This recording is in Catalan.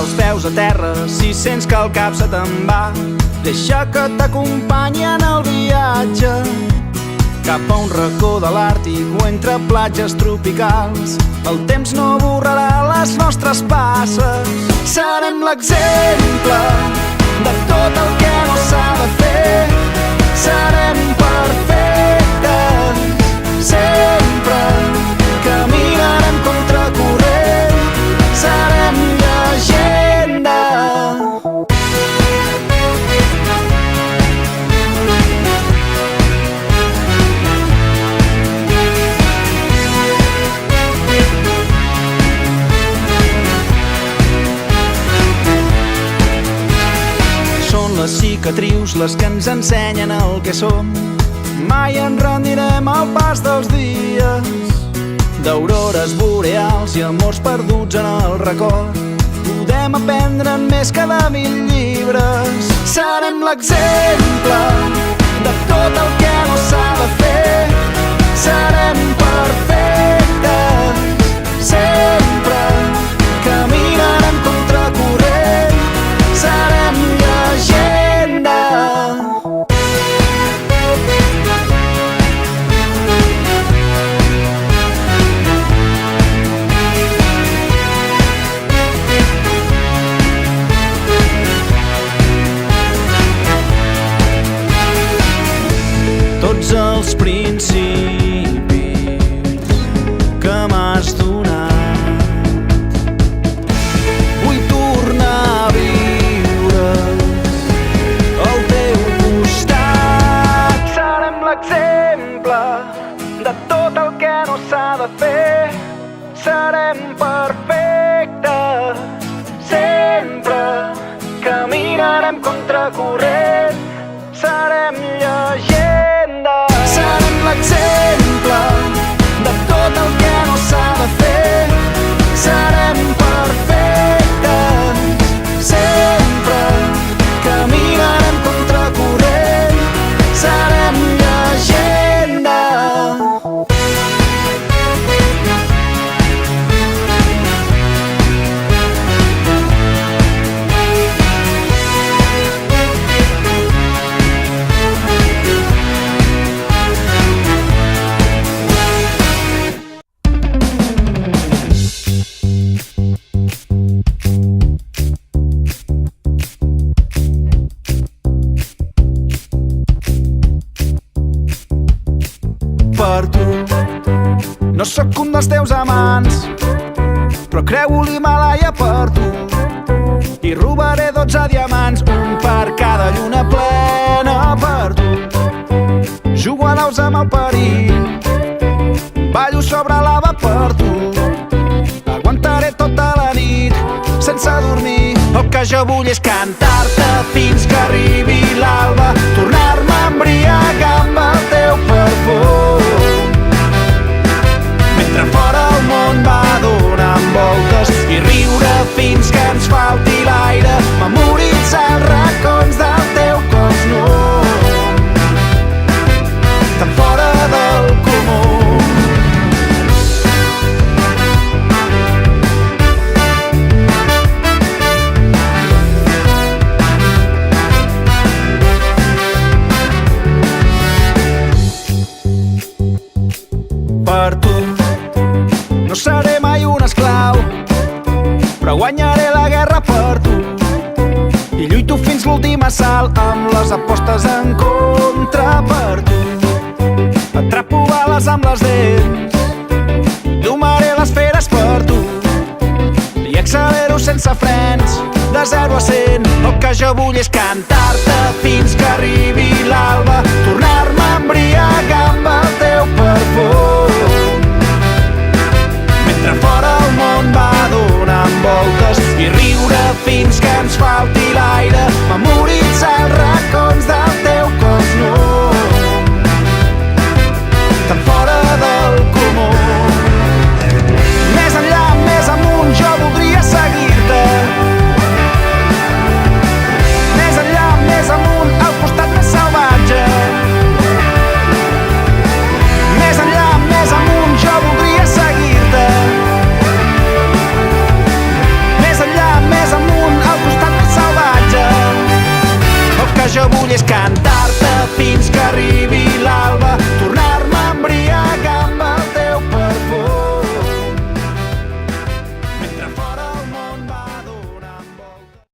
els peus a terra si sents que el cap se te'n va. Deixa que t'acompanyi en el viatge cap a un racó de l'Àrtic o entre platges tropicals. El temps no borrarà les nostres passes. Serem l'exemple de tot el que no s'ha de fer. Serem perfectes sempre. Caminarem contracorrent. Serem llegenda. Són les cicatrius les que ens ensenyen el que som. Mai ens rendirem al pas dels dies, d'aurores boreals i amors perduts en el record. Podem aprendre'n més que de 1000 llibres. Serem l'exemple de tot el que no s'ha de fer. Serem perfectes sempre. Caminarem contracorrent. Serem llegenda. Tots els principis que m'has donat vull tornar a viure al teu costat. Serem l'exemple de tot el que no s'ha de fer. Serem perfectes sempre. Caminarem contracorrent. Serem llegenda. Serem l'exemple de tot el que no s'ha de fer. Serem perfectes sempre. Caminarem contracorrent. Serem llegenda. Per tu no sóc un dels teus amants, però creu l'Himàlaia per tu i robaré 12 diamants, un per cada lluna plena per tu. Jugo a daus amb el perill, ballo sobre lava per tu. Aguantaré tota la nit sense dormir. El que jo vull és cantar-te fins que arribi l'alba, tornar-me a embriagar amb el teu perfum, mentre fora el món va donant voltes, i riure fins que ens falti l'aire, memoritzar els racons del teu cos nu, tan fora del comú. Per tu no seré mai un esclau, però guanyaré la guerra per tu i lluito fins l'últim assalt amb les apostes en contra per tu. Atrapo bales amb les dents, domaré les feres per tu i accelero sense frens de 0 a 100. El que jo vull és cantar-te fins que arribi l'alba, tornar